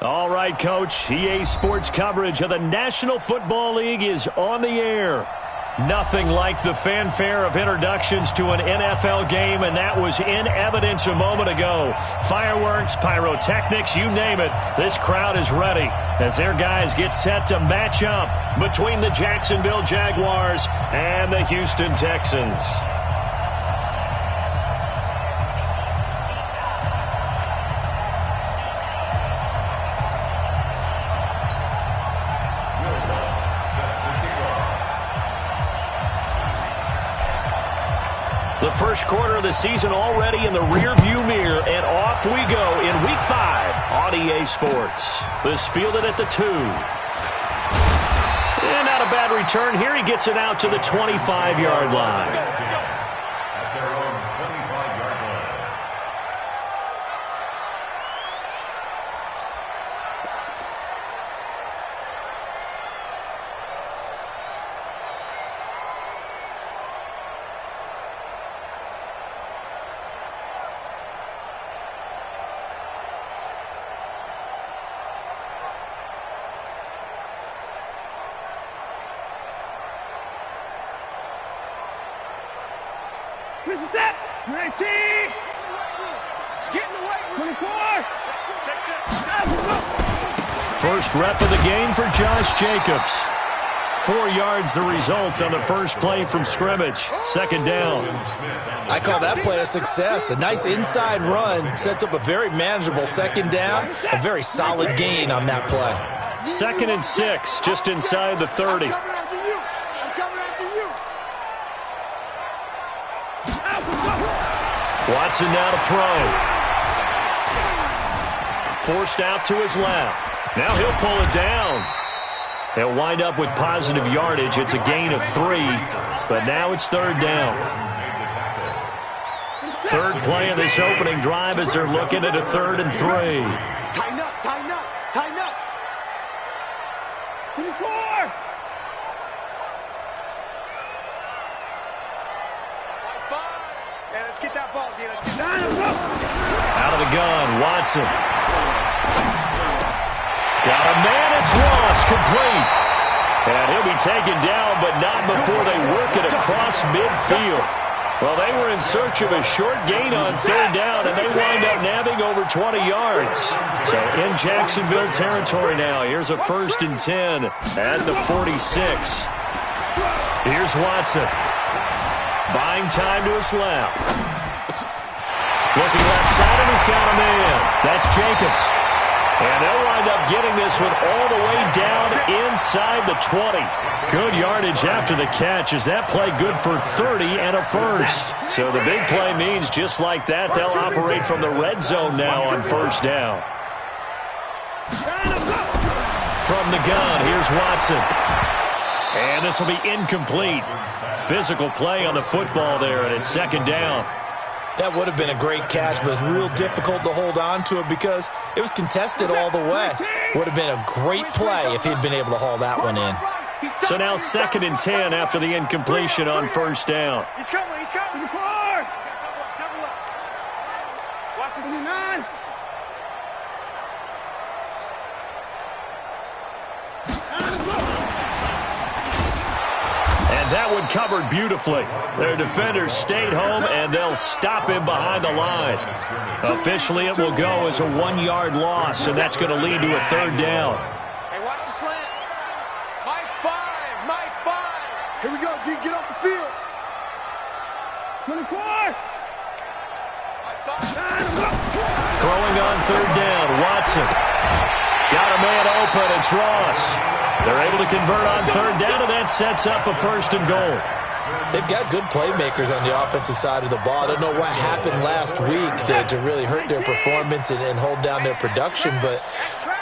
All right, Coach. EA Sports coverage of the National Football League is on the air. Nothing like the fanfare of introductions to an NFL game, and that was in evidence a moment ago. Fireworks, pyrotechnics, you name it. This crowd is ready as their guys get set to match up between the Jacksonville Jaguars and the Houston Texans. The first quarter of the season already in the rearview mirror, and off we go in Week 5 on EA Sports. This fielded at the 2. And not a bad return here. He gets it out to the 25-yard line. This is it. You're 18. Get in the way. 24. First rep of the game for Josh Jacobs. 4 yards the result on the first play from scrimmage. Second down. I call that play a success. A nice inside run sets up a very manageable second down. A very solid gain on that play. 2nd and 6, just inside the 30. Watson now to throw. Forced out to his left. Now he'll pull it down. They'll wind up with positive yardage. It's a gain of 3, but now it's third down. Third play of this opening drive as they're looking at a 3rd and 3. Tighten up, tighten up, tighten up. 24. Let's get that ball, dude. Let's get that. Out of the gun, Watson. Got a man, it's Ross, complete. And he'll be taken down, but not before they work it across midfield. Well, they were in search of a short gain on third down, and they wind up nabbing over 20 yards. So in Jacksonville territory now. Here's a 1st and 10 at the 46. Here's Watson. Buying time to his left. Looking left side, and he's got a man. That's Jacobs. And they'll wind up getting this one all the way down inside the 20. Good yardage after the catch. Is that play good for 30 and a first? So the big play means just like that, they'll operate from the red zone now on first down. From the gun, here's Watson. And this will be incomplete. Physical play on the football there, and it's second down. That would have been a great catch, but it's real difficult to hold on to it because it was contested all the way. Would have been a great play if he'd been able to haul that one in. So now 2nd and 10 after the incompletion on first down. He's coming, he's coming. Watch this. 9. And that one covered beautifully. Their defenders stayed home, and they'll stop him behind the line. Officially, it will go as a 1-yard loss, and that's going to lead to a third down. Hey, watch the slant. Mike 5, Mike 5. Here we go, D. Get off the field. 24. Throwing on third down, Watson. Got a man open, it's Ross. They're able to convert on third down, and that sets up a 1st and goal. They've got good playmakers on the offensive side of the ball. I don't know what happened last week to really hurt their performance and hold down their production, but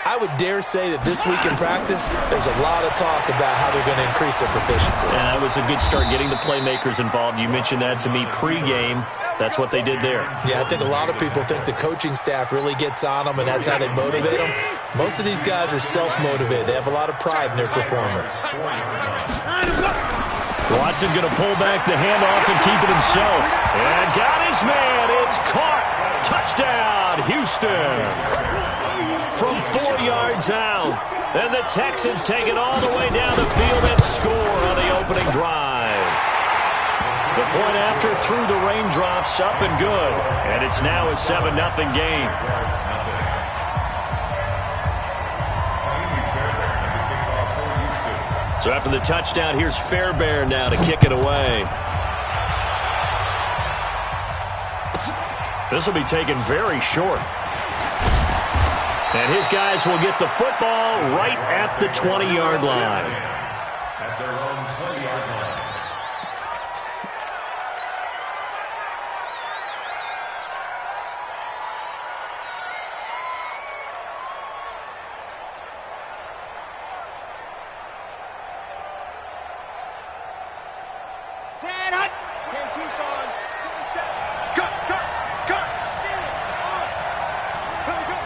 I would dare say that this week in practice, there's a lot of talk about how they're going to increase their proficiency. And that was a good start getting the playmakers involved. You mentioned that to me pregame. That's what they did there. Yeah, I think a lot of people think the coaching staff really gets on them, and that's how they motivate them. Most of these guys are self-motivated. They have a lot of pride in their performance. Watson going to pull back the handoff and keep it himself. And got his man. It's caught. Touchdown, Houston. from 4 yards out. And the Texans take it all the way down the field and score on the opening drive. The point after through the raindrops, up and good. And it's now a 7-0 game. So after the touchdown, here's Fairbairn now to kick it away. This will be taken very short. And his guys will get the football right at the 20-yard line. At their own 20-yard line. Set hut. 10 Tucson. 27. Cut, cut, cut. Sit it. On. Here we go.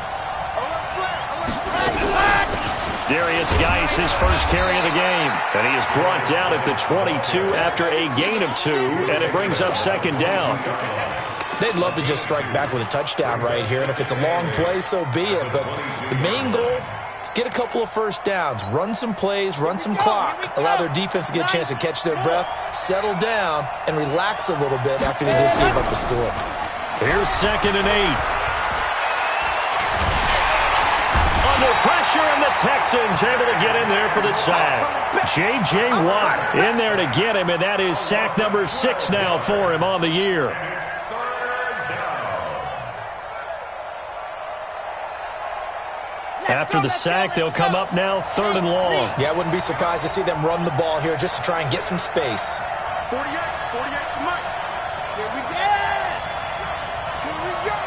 Alert flag. Alert flag. Darius Geis, his first carry of the game. And he is brought down at the 22 after a gain of 2. And it brings up second down. They'd love to just strike back with a touchdown right here. And if it's a long play, so be it. But the main goal, get a couple of first downs, run some plays, run some clock, allow their defense to get a chance to catch their breath, settle down, and relax a little bit after they just gave up the score. Here's 2nd and 8. Under pressure, and the Texans able to get in there for the sack. J.J. Watt in there to get him, and that is sack number 6 now for him on the year. After the sack, they'll come up now 3rd and long. Yeah, I wouldn't be surprised to see them run the ball here just to try and get some space. 48, 48, Mike. Here we go. Here we go.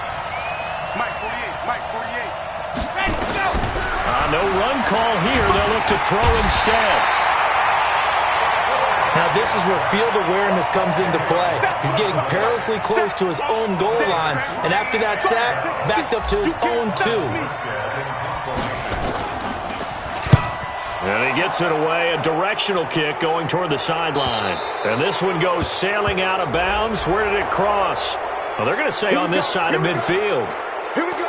Mike, 48, Mike, 48. Let's go. No run call here. They'll look to throw instead. Now this is where field awareness comes into play. He's getting perilously close to his own goal line, and after that sack, backed up to his own 2. And he gets it away, a directional kick going toward the sideline. And this one goes sailing out of bounds. Where did it cross? Well, they're going to say on this side of midfield. Here we go.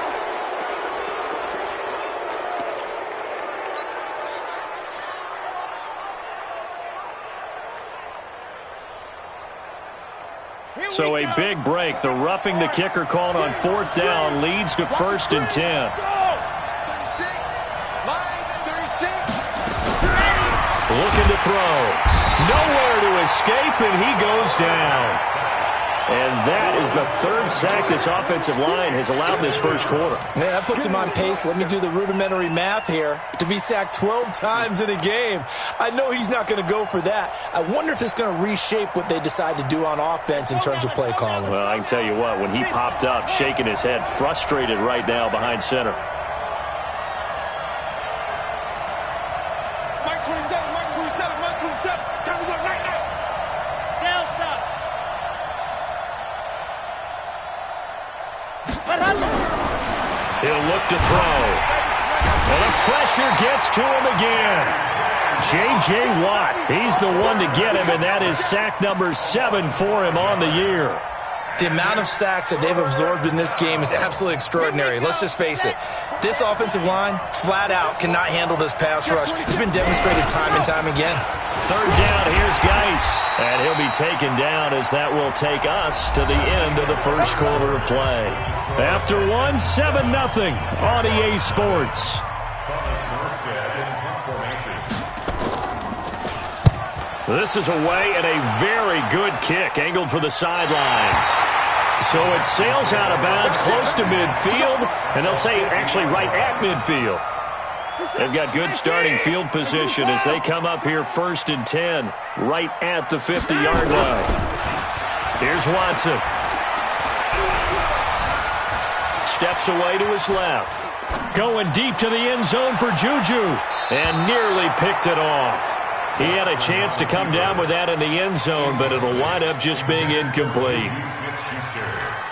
So a big break. The roughing the kicker called on 4th down leads to 1st and 10. Looking to throw. Nowhere to escape, and he goes down. And that is the 3rd sack this offensive line has allowed this first quarter. Man, that puts him on pace. Let me do the rudimentary math here. To be sacked 12 times in a game, I know he's not going to go for that. I wonder if it's going to reshape what they decide to do on offense in terms of play calling. Well, I can tell you what, when he popped up, shaking his head, frustrated right now behind center. Mike 27, Mike 27, Mike 27. Time to go right now. Delta. He'll look to throw. And the pressure gets to him again. J.J. Watt, he's the one to get him, and that is sack number 7 for him on the year. The amount of sacks that they've absorbed in this game is absolutely extraordinary. Let's just face it. This offensive line, flat out, cannot handle this pass rush. It's been demonstrated time and time again. 3rd down, here's Geis. And he'll be taken down as that will take us to the end of the first quarter of play. After 7-0 on EA Sports. This is away and a very good kick angled for the sidelines. So it sails out of bounds close to midfield, and they'll say actually right at midfield. They've got good starting field position as they come up here 1st and 10, right at the 50-yard line. Here's Watson. Steps away to his left. Going deep to the end zone for Juju, and nearly picked it off. He had a chance to come down with that in the end zone, but it'll wind up just being incomplete.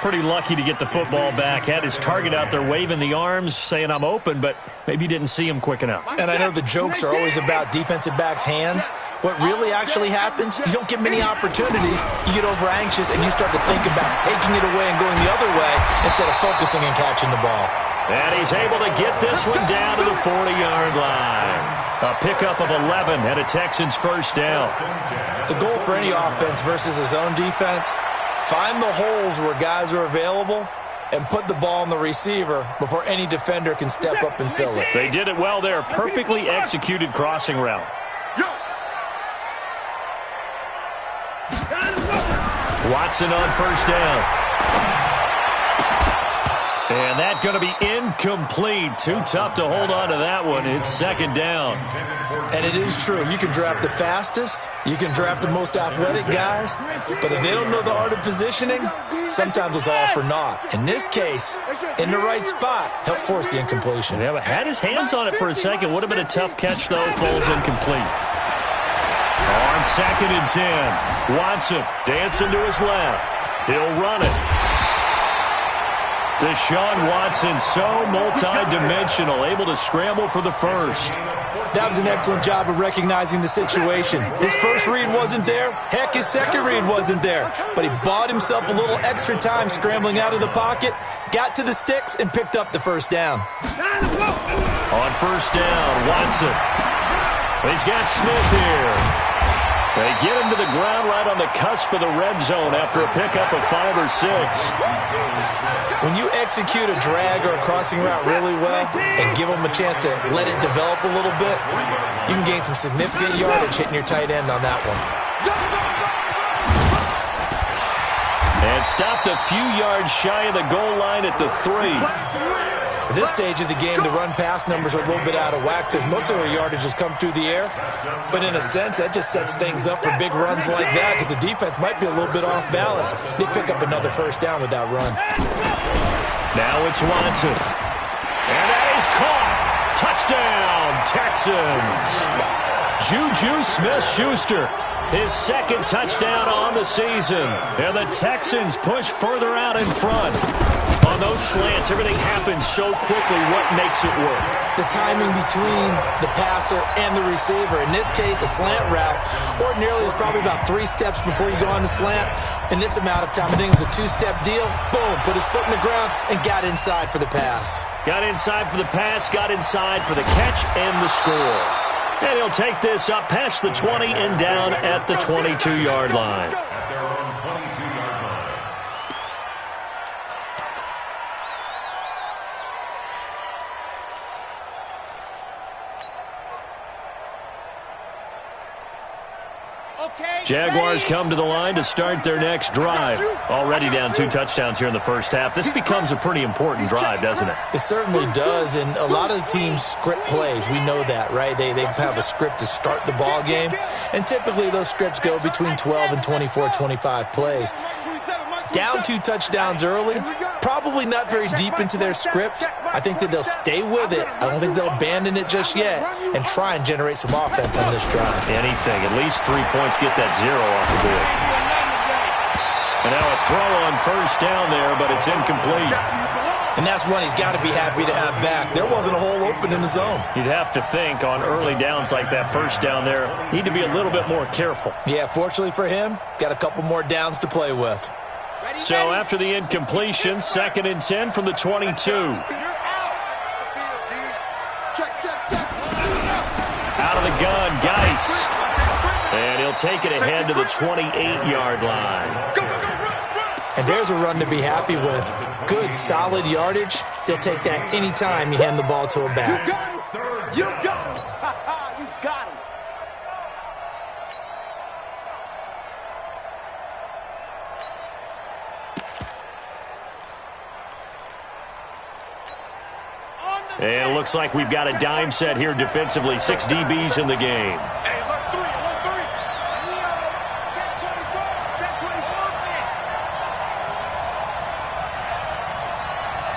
Pretty lucky to get the football back. Had his target out there waving the arms, saying I'm open, but maybe he didn't see him quick enough. And I know the jokes are always about defensive backs' hands. What really actually happens, you don't get many opportunities. You get over anxious, and you start to think about taking it away and going the other way instead of focusing and catching the ball. And he's able to get this one down to the 40-yard line. A pickup of 11 and a Texans first down. The goal for any offense versus a zone defense, find the holes where guys are available and put the ball on the receiver before any defender can step up and fill it. They did it well there. Perfectly executed crossing route. Watson on first down. And that's going to be incomplete. Too tough to hold on to that one. It's second down. And it is true. You can draft the fastest. You can draft the most athletic guys. But if they don't know the art of positioning, sometimes it's all for naught. In this case, in the right spot, help force the incompletion. Yeah, but had his hands on it for a second. Would have been a tough catch, though. Falls incomplete. On second and 10, Watson dancing to his left. He'll run it. Deshaun Watson, so multi-dimensional, able to scramble for the first. That was an excellent job of recognizing the situation. His first read wasn't there. Heck, his second read wasn't there. But he bought himself a little extra time scrambling out of the pocket, got to the sticks, and picked up the first down. On first down, Watson. He's got Smith here. They get him to the ground right on the cusp of the red zone after a pickup of 5 or 6. When you execute a drag or a crossing route really well and give them a chance to let it develop a little bit, you can gain some significant yardage hitting your tight end on that one. And stopped a few yards shy of the goal line at the 3. At this stage of the game, the run-pass numbers are a little bit out of whack because most of their yardage has come through the air. But in a sense, that just sets things up for big runs like that because the defense might be a little bit off balance. They pick up another first down with that run. Now it's Watson. And that is caught. Touchdown, Texans. Juju Smith-Schuster, his second touchdown on the season. And the Texans push further out in front. On those slants, everything happens so quickly. What makes it work? The timing between the passer and the receiver. In this case, a slant route ordinarily is probably about 3 steps before you go on the slant. In this amount of time, I think it was a 2-step deal. Boom, put his foot in the ground and got inside for the pass. Got inside for the pass, got inside for the catch and the score. And he'll take this up past the 20 and down at the 22-yard line. Jaguars come to the line to start their next drive. Already down 2 touchdowns here in the first half. This becomes a pretty important drive, doesn't it? It certainly does, and a lot of the teams script plays. We know that, right? They have a script to start the ball game, and typically those scripts go between 12 and 24, 25 plays. Down 2 touchdowns early, probably not very deep into their script. I think that they'll stay with it. I don't think they'll abandon it just yet and try and generate some offense on this drive. Anything. At least 3 points, get that 0 off the board. And now a throw on first down there, but it's incomplete. And that's one he's got to be happy to have back. There wasn't a hole open in the zone. You'd have to think on early downs like that first down there, need to be a little bit more careful. Yeah, fortunately for him, got a couple more downs to play with. So after the incompletion, 2nd and 10 from the 22. Out of the gun, Geis. And he'll take it ahead to the 28-yard line. And there's a run to be happy with. Good, solid yardage. They'll take that anytime you hand the ball to a back. You got him. You got him. And it looks like we've got a dime set here defensively. 6 DBs in the game. Hey, look, 3, look, 3. Check 24, man.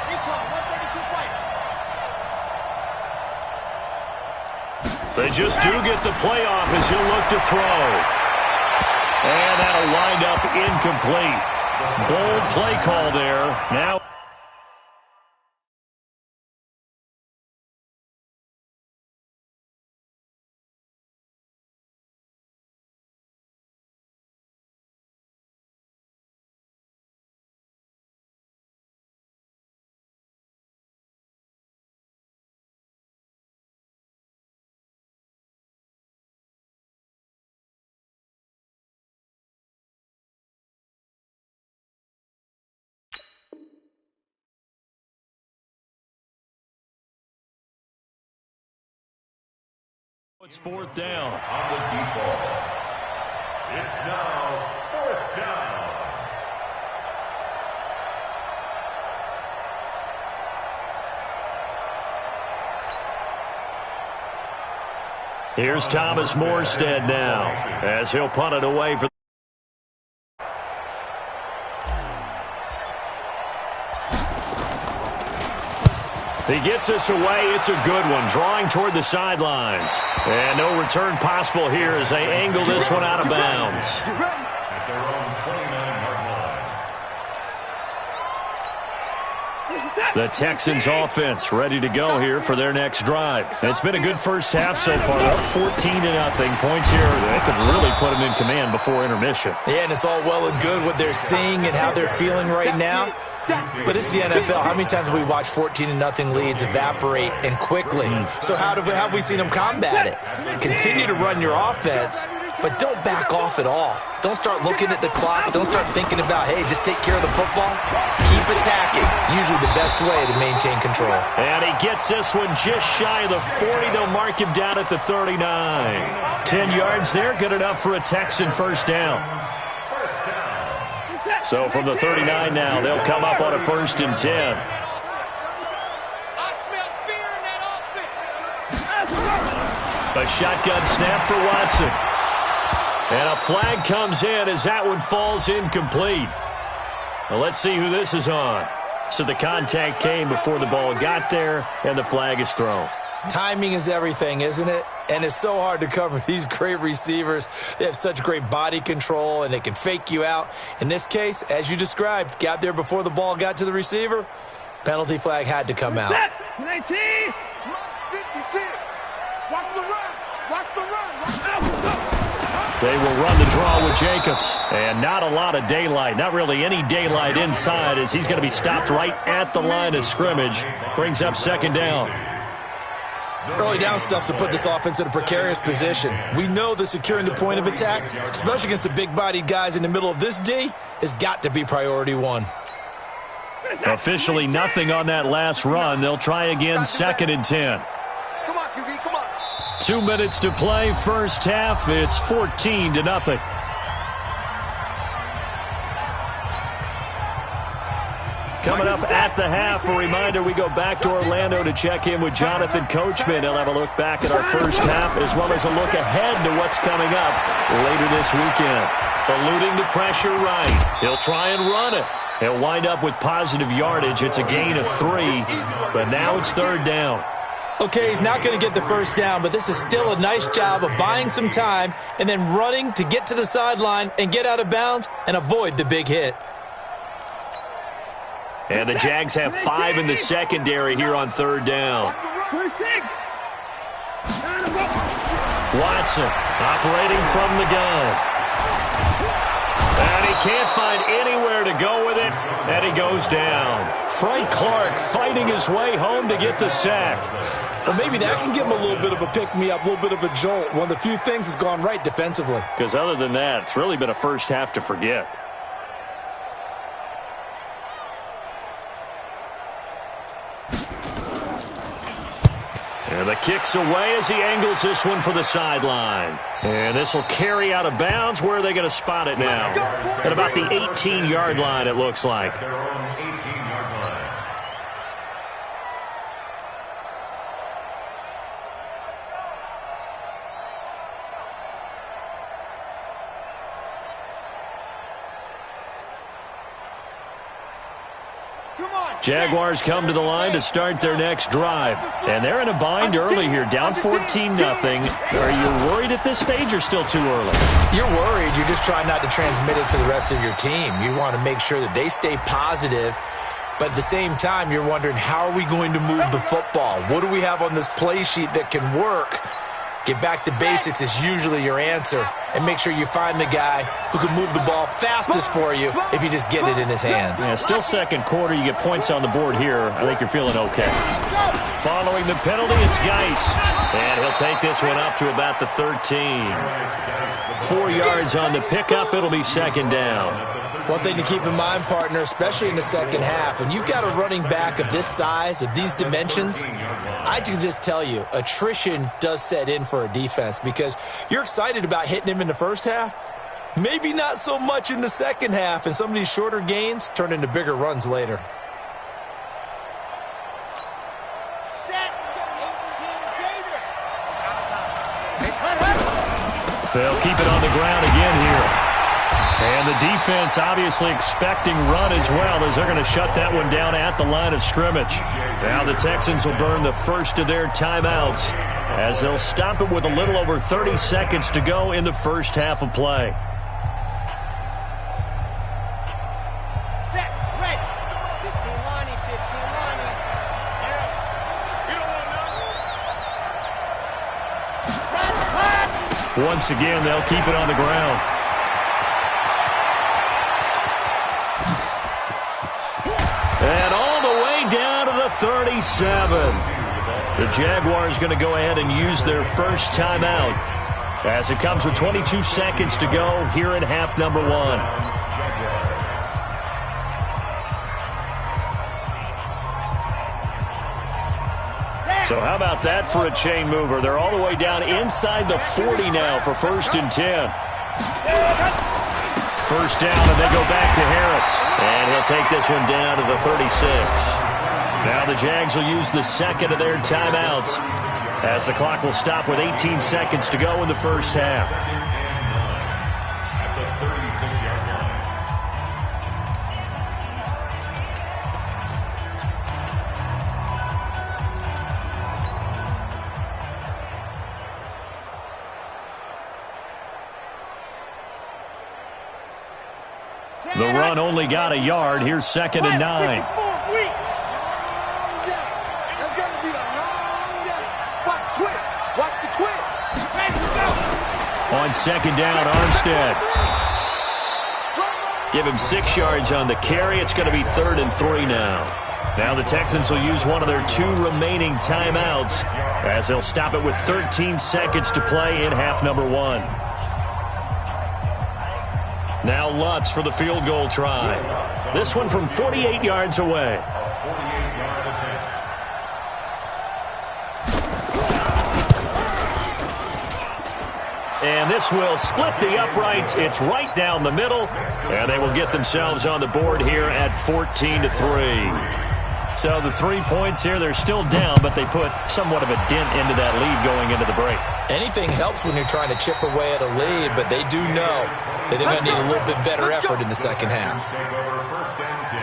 Recon, 132 fighter. They just do get the playoff as he'll look to throw. And that'll wind up incomplete. Bold play call there. Now It's fourth down. On the default. It's now fourth down. Here's Thomas Morstead now as he'll punt it away for. He gets this away. It's a good one. Drawing toward the sidelines. And no return possible here as they angle this one out of bounds. At their own 29-yard line. The Texans offense ready to go here for their next drive. It's been a good first half so far. Up 14-0. Points here. They could really put them in command before intermission. Yeah, and it's all well and good what they're seeing and how they're feeling right now. But it's the NFL. How many times have we watched 14-0 leads evaporate and quickly? So how have we seen them combat it? Continue to run your offense, but don't back off at all. Don't start looking at the clock. Don't start thinking about, hey, just take care of the football. Keep attacking. Usually the best way to maintain control. And he gets this one just shy of the 40. They'll mark him down at the 39. 10 yards there, good enough for a Texan first down. So from the 39 now, they'll come up on a 1st and 10. I smell fear in that offense. A shotgun snap for Watson. And a flag comes in as that one falls incomplete. Well, let's see who this is on. So the contact came before the ball got there, and the flag is thrown. Timing is everything, isn't it? And it's so hard to cover these great receivers. They have such great body control, and they can fake you out. In this case, as you described, got there before the ball got to the receiver. Penalty flag had to come out. 19. 56. Watch the run. Watch the run. They will run the draw with Jacobs. And not a lot of daylight. Not really any daylight inside as he's going to be stopped right at the line of scrimmage. Brings up 2nd down. Early down stuff to put this offense in a precarious position. We know that securing the point of attack, especially against the big-bodied guys in the middle of this D, has got to be priority one. Officially nothing on that last run. They'll try again, 2nd and 10. Come on, QB, come on. 2 minutes to play, first half. It's 14-0. Coming up at the half, a reminder, we go back to Orlando to check in with Jonathan Coachman. He'll have a look back at our first half as well as a look ahead to what's coming up later this weekend. Eluding the pressure right. He'll try and run it. He'll wind up with positive yardage. It's a gain of 3, but now it's 3rd down. Okay, he's not going to get the first down, but this is still a nice job of buying some time and then running to get to the sideline and get out of bounds and avoid the big hit. And the Jags have 5 in the secondary here on 3rd down. Watson operating from the gun. And he can't find anywhere to go with it, and he goes down. Frank Clark fighting his way home to get the sack. Well, maybe that can give him a little bit of a pick-me-up, a little bit of a jolt. One of the few things has gone right defensively. Because other than that, it's really been a first half to forget. And the kick's away as he angles this one for the sideline. And this will carry out of bounds. Where are they going to spot it now? At about the 18-yard line, it looks like. Their own 18-yard line. Jaguars come to the line to start their next drive. And they're in a bind early here, down 14-0. Are you worried at this stage or still too early? You're worried. You're just trying not to transmit it to the rest of your team. You want to make sure that they stay positive. But at the same time, you're wondering, how are we going to move the football? What do we have on this play sheet that can work? Get back to basics is usually your answer. And make sure you find the guy who can move the ball fastest for you if you just get it in his hands. Yeah, still second quarter. You get points on the board here. I think you're feeling okay. Following the penalty, it's Geis. And he'll take this one up to about the 13. 4 yards on the pickup. It'll be 2nd down. One thing to keep in mind, partner, especially in the second half, when you've got a running back of this size, of these dimensions, I can just tell you, attrition does set in for a defense because you're excited about hitting him in the first half. Maybe not so much in the second half, and some of these shorter gains turn into bigger runs later. They'll keep it on the ground again here. And the defense obviously expecting run as well, as they're going to shut that one down at the line of scrimmage. Now the Texans will burn the first of their timeouts as they'll stop it with a little over 30 seconds to go in the first half of play. Set, ready. 15 Lonnie, 15 Lonnie. You don't want to know. Once again, they'll keep it on the ground. And all the way down to the 37. The Jaguars going to go ahead and use their first timeout as it comes with 22 seconds to go here in half number one. So how about that for a chain mover? They're all the way down inside the 40 now for 1st and 10. First down, and they go back to Harris. And he'll take this one down to the 36. Now the Jags will use the second of their timeouts as the clock will stop with 18 seconds to go in the first half. At the 36-yard line. The run only got a yard. Here's 2nd and 9. That's going to be a long day. Watch twist. Watch the twist. Let's go. On 2nd down, Armstead. Give him 6 yards on the carry. It's going to be 3rd and 3 now. Now the Texans will use one of their 2 remaining timeouts as they'll stop it with 13 seconds to play in half number one. Now Lutz for the field goal try. This one from 48 yards away. And this will split the uprights. It's right down the middle. And they will get themselves on the board here at 14-3. So the 3 points here, they're still down, but they put somewhat of a dent into that lead going into the break. Anything helps when you're trying to chip away at a lead, but they do know that they're going to need a little bit better effort in the second half. Take over 1st and 10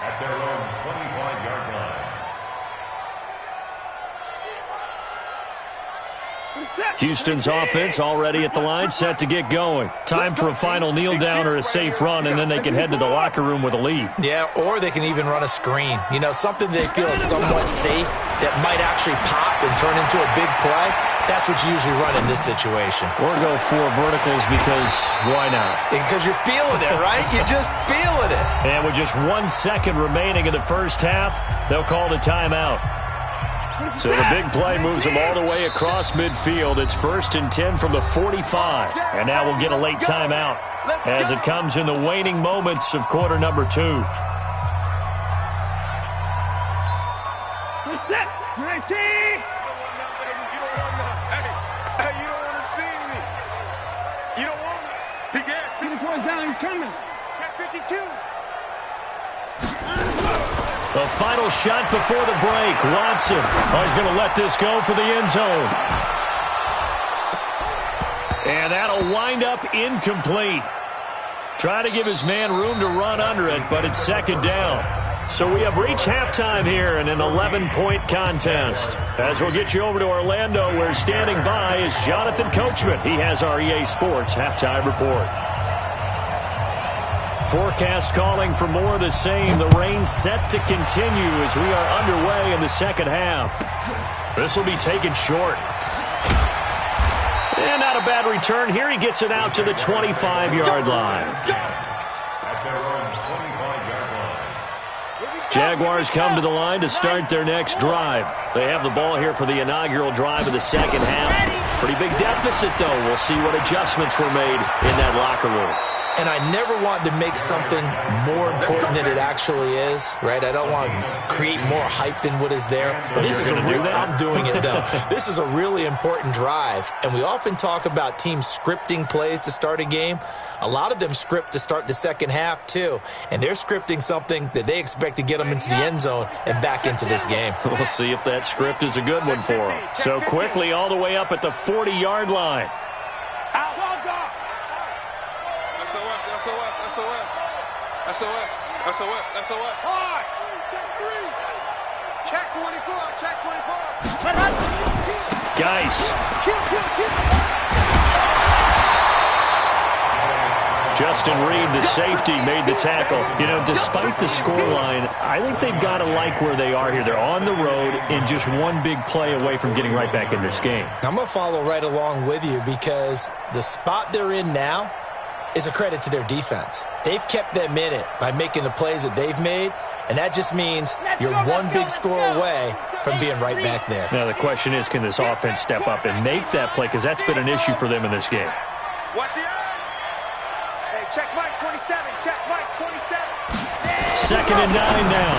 at their own 25-yard line. Houston's offense already at the line, set to get going. Time for a final kneel down or a safe run, and then they can head to the locker room with a lead. Yeah, or they can even run a screen. You know, something they feel is somewhat safe that might actually pop and turn into a big play. That's what you usually run in this situation. Or go 4 verticals because why not? Because you're feeling it, right? You're just feeling it. And with just 1 second remaining in the first half, they'll call the timeout. So the big play moves them all the way across midfield. It's 1st and 10 from the 45. And now we'll get a late timeout as it comes in the waning moments of quarter number 2. We're set. 19. You don't want to see me. You don't want me. He got 50 points down. He's coming. Check 52. The final shot before the break. Watson. He's going to let this go for the end zone. And that'll wind up incomplete. Try to give his man room to run under it, but it's 2nd down. So we have reached halftime here in an 11-point contest. As we'll get you over to Orlando, where standing by is Jonathan Coachman. He has our EA Sports halftime report. Forecast calling for more of the same. The rain set to continue as we are underway in the second half. This will be taken short. And not a bad return here. He gets it out to the 25-yard line. Jaguars come to the line to start their next drive. They have the ball here for the inaugural drive of the second half. Pretty big deficit, though. We'll see what adjustments were made in that locker room. and I never want to make something more important than it actually is, right? I don't want to create more hype than what is there. But this is a real, I'm doing it, though. This is a really important drive, and we often talk about teams scripting plays to start a game. A lot of them script to start the second half, too, and they're scripting something that they expect to get them into the end zone and back into this game. We'll see if that script is a good one for them. So quickly all the way up at the 40-yard line. SOS. Hard. Check 3. Check 24. Check 24. Guys. Kill. Justin Reed, the safety, made the tackle. You know, despite the scoreline, I think they've got to like where they are here. They're on the road and just one big play away from getting right back in this game. I'm going to follow right along with you because the spot they're in now is a credit to their defense. They've kept them in it by making the plays that they've made, and that just means you're one big score away from being right back there. Now, the question is, can this offense step up and make that play? Because that's been an issue for them in this game. Watch the hey, check Mike 27. Check Mike 27. 2nd and 9 now.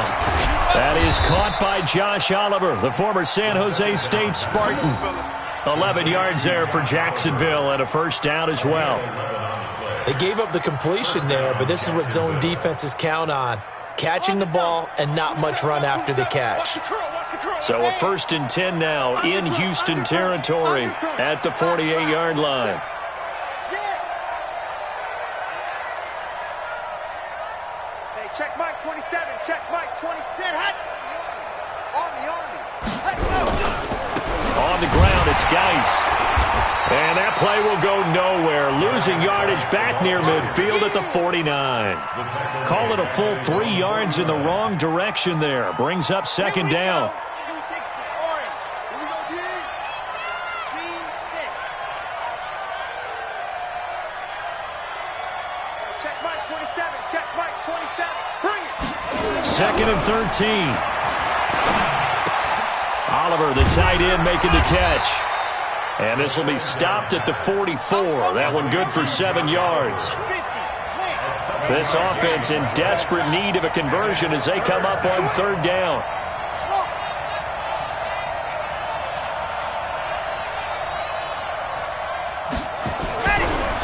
That is caught by Josh Oliver, the former San Jose State Spartan. 11 yards there for Jacksonville and a first down as well. They gave up the completion there, but this is what zone defenses count on. Catching the ball and not much run after the catch. So a 1st and 10 now in Houston territory at the 48-yard line. Hey, check Mike 27. Check Mike 27. Army. On the ground, it's Geis. And that play will go nowhere. Losing yardage back near midfield at the 49. Call it a full 3 yards in the wrong direction there. Brings up 2nd down. 260, orange. Here we go, D. C6. Check Mike 27. Check Mike 27. Bring it. 2nd and 13. Oliver, the tight end, making the catch. And this will be stopped at the 44. That one good for 7 yards. This offense in desperate need of a conversion as they come up on 3rd down.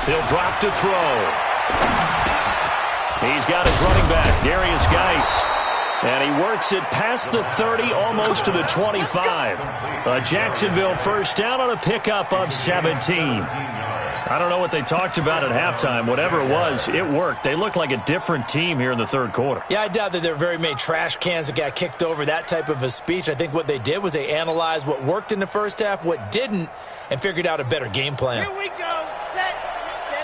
He'll drop to throw. He's got his running back, Darius Geis. And he works it past the 30, almost to the 25. A Jacksonville first down on a pickup of 17. I don't know what they talked about at halftime. Whatever it was, it worked. They look like a different team here in the 3rd quarter. Yeah, I doubt that there were very many trash cans that got kicked over, that type of a speech. I think what they did was they analyzed what worked in the first half, what didn't, and figured out a better game plan. Here we go. Set. 17.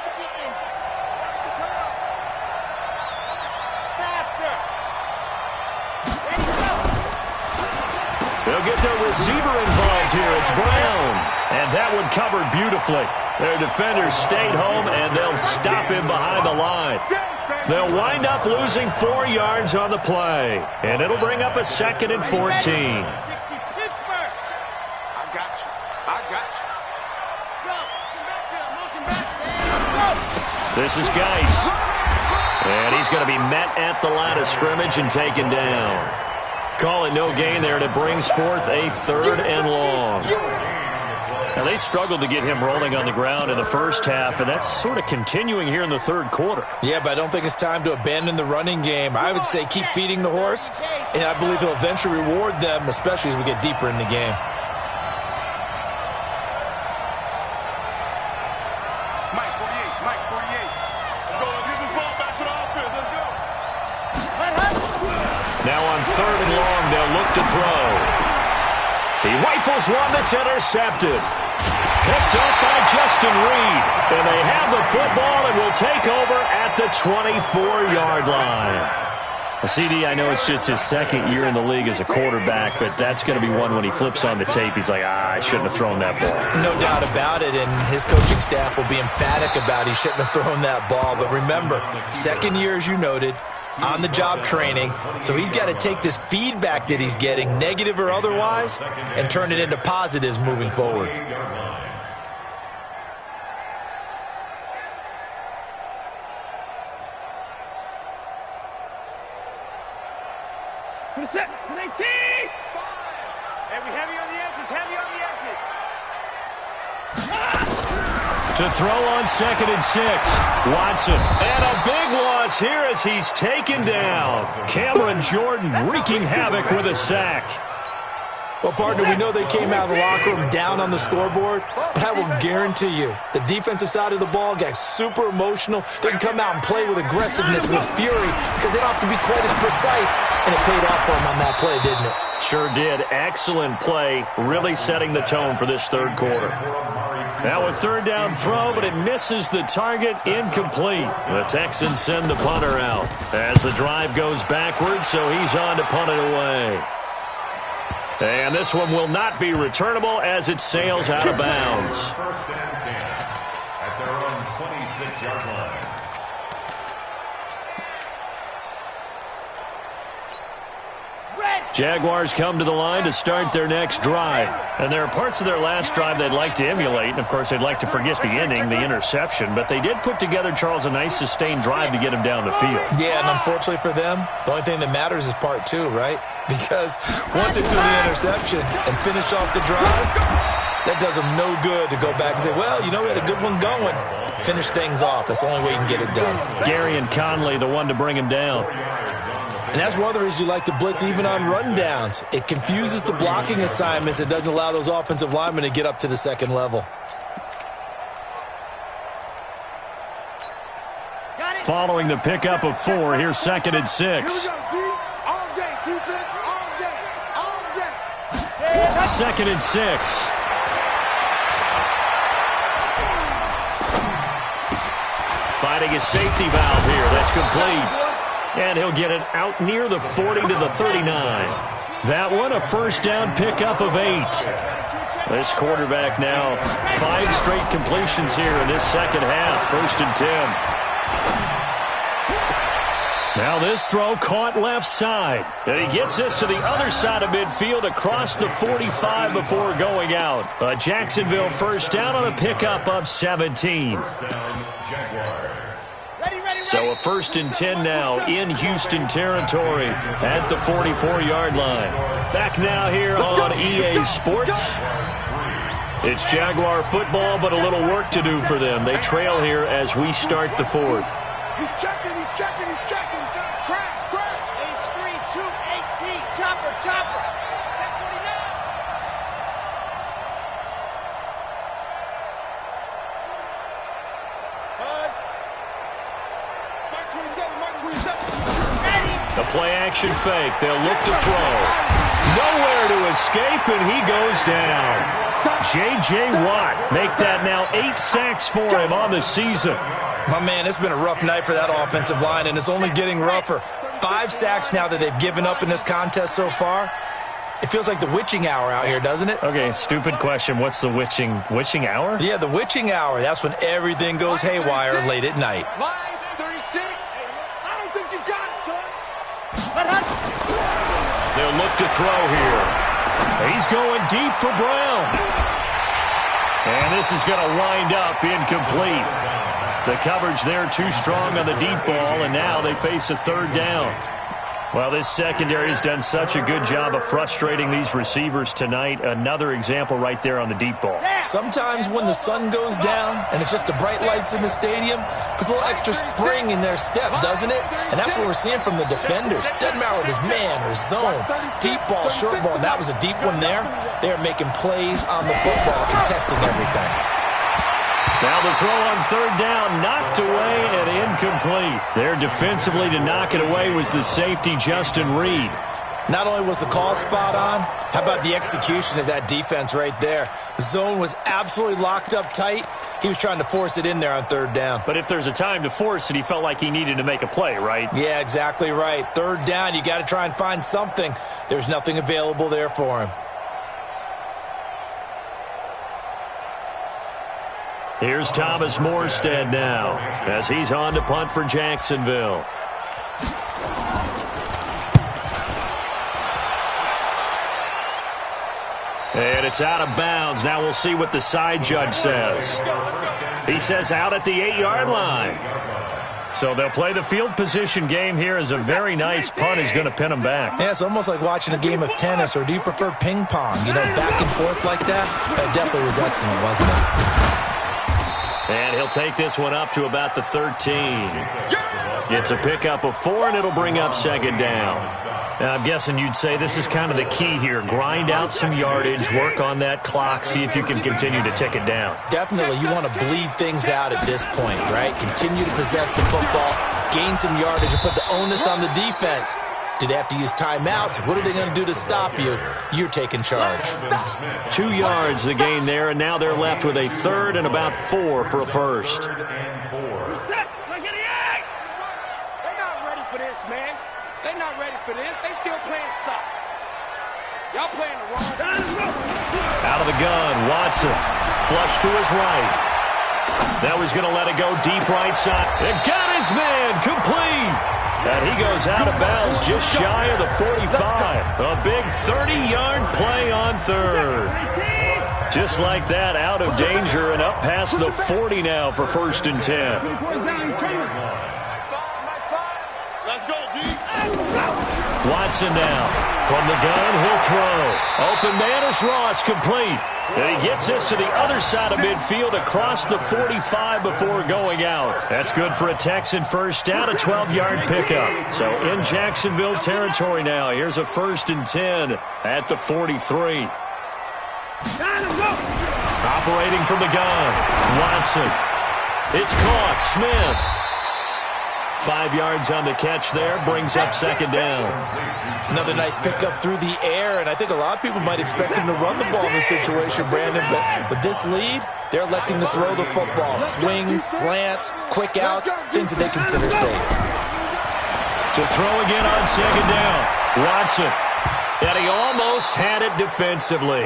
The girls. Faster. They'll get their receiver involved here. It's Brown. And that one covered beautifully. Their defenders stayed home, and they'll stop him behind the line. They'll wind up losing 4 yards on the play. And it'll bring up a 2nd and 14. 60 Pittsburgh. I got you. Go. Motion back. Go. This is Geis. And he's going to be met at the line of scrimmage and taken down. Call it no gain there, and it brings forth a 3rd and long. Now, they struggled to get him rolling on the ground in the first half, and that's sort of continuing here in the 3rd quarter. Yeah, but I don't think it's time to abandon the running game. I would say keep feeding the horse, and I believe he'll eventually reward them, especially as we get deeper in the game. Mike 48. Let's go. Let's get this ball back to the offense. Let's go. Now on 3rd and long, they'll look to throw. He rifles one that's intercepted. Picked up by Justin Reed. And they have the football and will take over at the 24-yard line. CD, I know it's just his 2nd year in the league as a quarterback, but that's going to be one when he flips on the tape. He's like, I shouldn't have thrown that ball. No doubt about it, and his coaching staff will be emphatic about he shouldn't have thrown that ball. But remember, 2nd year, as you noted, on-the-job training, so he's got to take this feedback that he's getting, negative or otherwise, and turn it into positives moving forward. set. 19. Heavy on the edges. Heavy on the edges. To throw on 2nd and 6. Watson. And a big loss here as he's taken down. Cameron Jordan wreaking havoc with a sack. Well, partner, we know they came out of the locker room down on the scoreboard, but I will guarantee you the defensive side of the ball got super emotional. They can come out and play with aggressiveness, with fury, because they don't have to be quite as precise, and it paid off for them on that play, didn't it? Sure did. Excellent play, really setting the tone for this third quarter. Now a third down throw, but it misses the target, incomplete. The Texans send the punter out as the drive goes backwards, so he's on to punt it away. And this one will not be returnable as it sails out of bounds. First and 10 at their own 26-yard line. Jaguars come to the line to start their next drive. And there are parts of their last drive they'd like to emulate. And, of course, they'd like to forget the inning, the interception. But they did put together, Charles, a nice sustained drive to get him down the field. Yeah, and unfortunately for them, the only thing that matters is part 2, right? Because once they threw the interception and finished off the drive, that does them no good to go back and say, well, you know, we had a good one going. Finish things off. That's the only way you can get it done. Gary and Conley, the one to bring him down. And that's one of the reasons you like to blitz even on rundowns. It confuses the blocking assignments. It doesn't allow those offensive linemen to get up to the second level. Following the pickup of 4, here's 2nd and 6. All day, defense, all day, all day. 2nd and 6. Finding a safety valve here. That's complete. And he'll get it out near the 40 to the 39. That one, a first down pickup of 8. This quarterback now 5 straight completions here in this second half. 1st and 10. Now this throw caught left side. And he gets this to the other side of midfield across the 45 before going out. A Jacksonville first down on a pickup of 17. So a 1st and 10 now in Houston territory at the 44-yard line. Back now here on EA Sports. It's Jaguar football, but a little work to do for them. They trail here as we start the 4th. He's checking. Crash. H3-2-18. Chopper. The play-action fake. They'll look to throw. Nowhere to escape, and he goes down. J.J. Watt make that now 8 sacks for him on the season. My man, it's been a rough night for that offensive line, and it's only getting rougher. 5 sacks now that they've given up in this contest so far. It feels like the witching hour out here, doesn't it? Okay, stupid question. What's the witching hour? Yeah, the witching hour. That's when everything goes haywire late at night. Line 36. I don't think you got it, son. They'll look to throw here. He's going deep for Brown. And this is going to wind up incomplete. The coverage there too strong on the deep ball, and now they face a 3rd down. Well, this secondary has done such a good job of frustrating these receivers tonight. Another example right there on the deep ball. Sometimes when the sun goes down and it's just the bright lights in the stadium, puts a little extra spring in their step, doesn't it? And that's what we're seeing from the defenders. Doesn't matter whether it's man or zone, deep ball, short ball. And that was a deep one there. They are making plays on the football, contesting everything. Now the throw on 3rd down, knocked away and incomplete. There defensively to knock it away was the safety, Justin Reed. Not only was the call spot on, how about the execution of that defense right there? The zone was absolutely locked up tight. He was trying to force it in there on 3rd down. But if there's a time to force it, he felt like he needed to make a play, right? Yeah, exactly right. 3rd down, you got to try and find something. There's nothing available there for him. Here's Thomas Morstead now as he's on to punt for Jacksonville. And it's out of bounds. Now we'll see what the side judge says. He says out at the 8-yard line. So they'll play the field position game here as a very nice punt is going to pin them back. Yeah, it's almost like watching a game of tennis, or do you prefer ping pong? You know, back and forth like that? That definitely was excellent, wasn't it? And he'll take this one up to about the 13. It's a pickup of 4, and it'll bring up second down. Now, I'm guessing you'd say this is kind of the key here. Grind out some yardage, work on that clock, see if you can continue to tick it down. Definitely, you want to bleed things out at this point, right? Continue to possess the football, gain some yardage, and put the onus on the defense. Do they have to use timeouts? What are they going to do to stop you? You're taking charge. 2 yards the gain there, and now they're left with a 3rd and about 4 for a first. They're not ready for this, man. They're not ready for this. They still playing soccer. Y'all playing the wrong. Out of the gun, Watson. Flush to his right. Now he's going to let it go deep right side. And got his man complete. And he goes out of bounds just shy of the 45. A big 30-yard play on 3rd. Just like that, out of danger and up past the 40 now for 1st and 10. Let's go, D. Watson now. From the gun, he'll throw. Open man is Ross, complete. And he gets this to the other side of midfield across the 45 before going out. That's good for a Texan first down, a 12-yard pickup. So in Jacksonville territory now. Here's a 1st and 10 at the 43. Operating from the gun, Watson. It's caught, Smith. 5 yards on the catch there, brings up second down. Another nice pickup through the air, and I think a lot of people might expect him to run the ball in this situation, Brandon, but with this lead, they're electing to throw the football. Swings, slants, quick outs, things that they consider safe. To throw again on second down, Watson. And he almost had it defensively.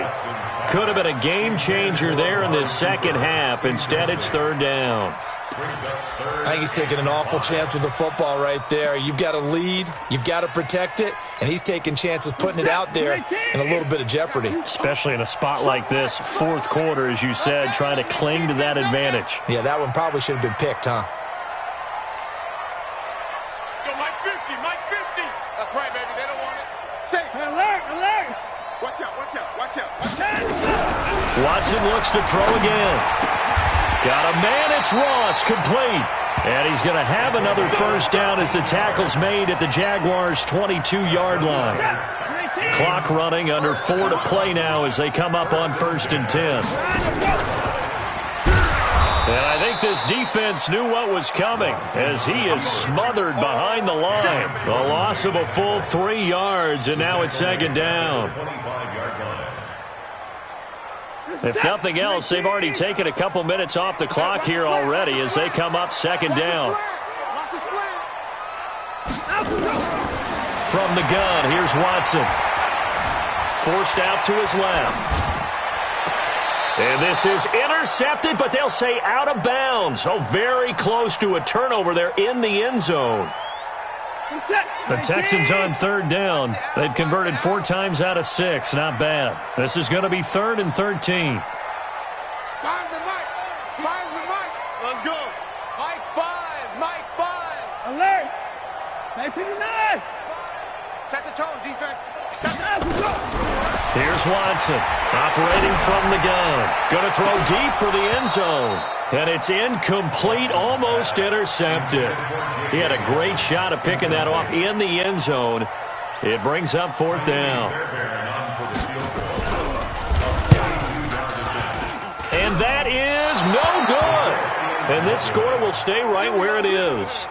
Could have been a game changer there in the second half. Instead, it's 3rd down. I think he's taking an awful chance with the football right there. You've got to lead, you've got to protect it, and he's taking chances putting it out there in a little bit of jeopardy. Especially in a spot like this, 4th quarter, as you said, trying to cling to that advantage. Yeah, that one probably should have been picked, huh? Yo, Mike 50, Mike 50. That's right, baby. They don't want it. Say, alert, alert. Watch out, watch out, watch out, watch out. Watson looks to throw again. Got a man, it's Ross, complete. And he's going to have another first down as the tackle's made at the Jaguars' 22-yard line. Clock running, under 4 to play now as they come up on 1st and 10. And I think this defense knew what was coming as he is smothered behind the line. A loss of a full 3 yards, and now it's second down. If nothing else, they've already taken a couple minutes off the clock here already as they come up second down. From the gun, here's Watson. Forced out to his left. And this is intercepted, but they'll say out of bounds. So very close to a turnover there in the end zone. The Texans on 3rd down. They've converted 4 times out of 6. Not bad. This is going to be 3rd and 13. Fire's the mic. Fire's the mic. Let's go. Mike 5. Mike 5. Alert. Mike 59. Set the tone, defense. Set the tone. Here's Watson. Operating from the gun. Going to throw deep for the end zone. And it's incomplete, almost intercepted. He had a great shot of picking that off in the end zone. It brings up 4th down. And that is no good. And this score will stay right where it is.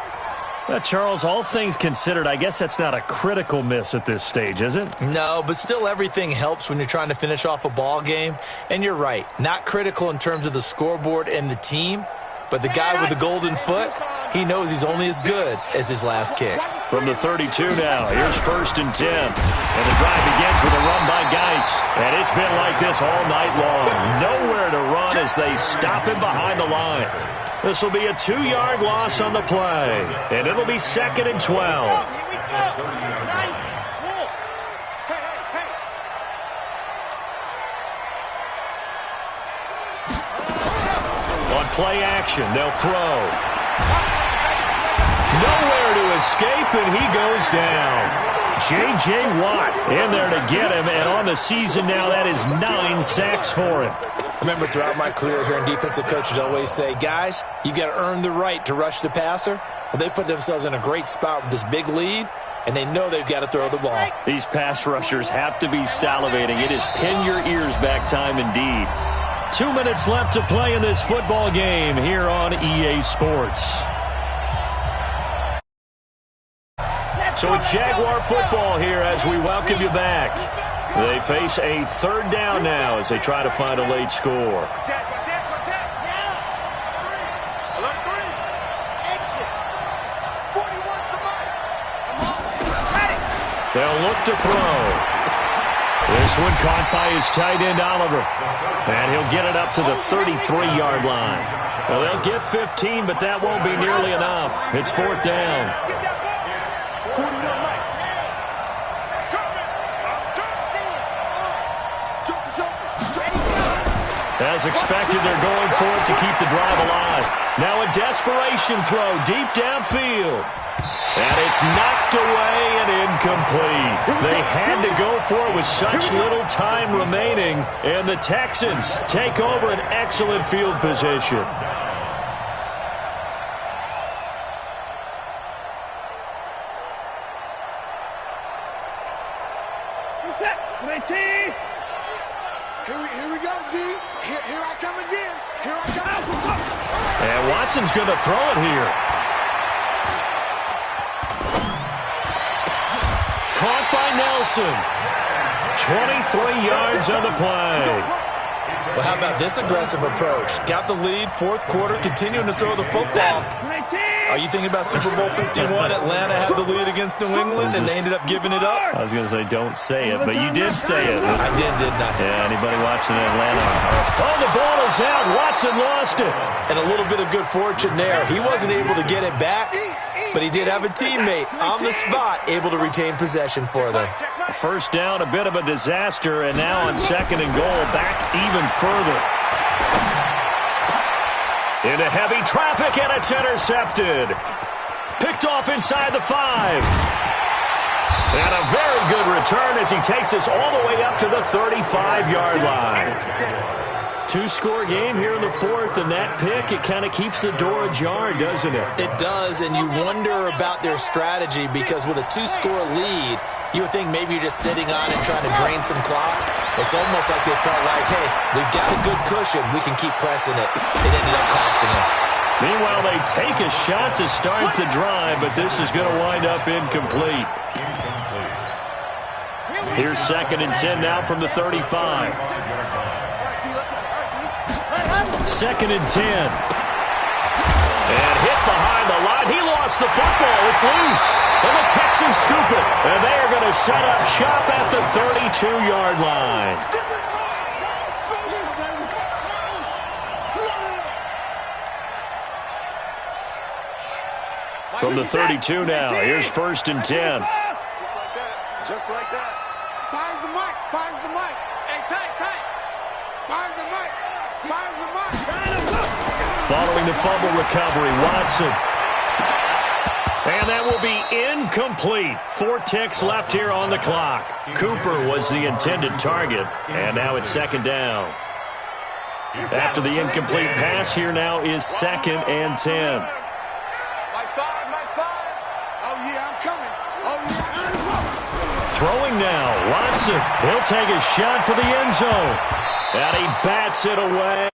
Charles, all things considered, I guess that's not a critical miss at this stage, is it? No, but still everything helps when you're trying to finish off a ball game. And you're right, not critical in terms of the scoreboard and the team, but the guy with the golden foot, he knows he's only as good as his last kick. From the 32 now, here's 1st and 10. And the drive begins with a run by Geis. And it's been like this all night long. Nowhere to run as they stop him behind the line. This will be a 2-yard loss on the play, and it'll be 2nd and 12. On play action, they'll throw. Nowhere to escape, and he goes down. J.J. Watt in there to get him, and on the season now, that is 9 sacks for him. I remember throughout my career hearing defensive coaches always say, guys, you got to earn the right to rush the passer. Well, they put themselves in a great spot with this big lead, and they know they've got to throw the ball. These pass rushers have to be salivating. It is pin your ears back time indeed. 2 minutes left to play in this football game here on EA Sports. So it's Jaguar football here as we welcome you back. They face a third down now as they try to find a late score. They'll look to throw. This one caught by his tight end, Oliver. And he'll get it up to the 33-yard line. Well, they'll get 15, but that won't be nearly enough. It's fourth down. As expected, they're going for it to keep the drive alive. Now a desperation throw deep downfield. And it's knocked away and incomplete. They had to go for it with such little time remaining. And the Texans take over an excellent field position. Here we go, D. Here I come again. Here I come. And Watson's going to throw it here. Caught by Nelson. 23 yards on the play. Well, how about this aggressive approach? Got the lead, fourth quarter, continuing to throw the football. Are you thinking about Super Bowl 51? Atlanta had the lead against New England, and they ended up giving it up? I was going to say, don't say it, but you did say it. I didn't I? Yeah, anybody watching Atlanta? Oh, the ball is out. Watson lost it. And a little bit of good fortune there. He wasn't able to get it back, but he did have a teammate on the spot able to retain possession for them. First down, a bit of a disaster, and now on second and goal, back even further. Into heavy traffic, and it's intercepted. Picked off inside the 5. And a very good return as he takes us all the way up to the 35-yard line. Two-score game here in the fourth, and that pick, it kind of keeps the door ajar, doesn't it? It does, and you wonder about their strategy because with a two-score lead, you would think maybe you're just sitting on it trying to drain some clock. It's almost like they felt like, hey, we've got a good cushion. We can keep pressing it. It ended up costing them. Meanwhile, they take a shot to start the drive, but this is going to wind up incomplete. Here's second and 10 now from the 35. Second and 10. And hit behind the line. He lost the football. It's loose. And the Texans scoop it. And they are going to set up shop at the 32-yard line. From the 32 now. Here's first and 10. Just like that. Fires the mic. Fires the mic. Hey, tight. Fires the mic. Fires the mic. Following the fumble recovery, Watson. And that will be incomplete. 4 ticks left here on the clock. Cooper was the intended target, and now it's second down. After the incomplete pass, here now is second and 10. Mike 5. Oh, yeah, I'm coming. Oh, yeah. Throwing now, Watson. He'll take a shot for the end zone. And he bats it away.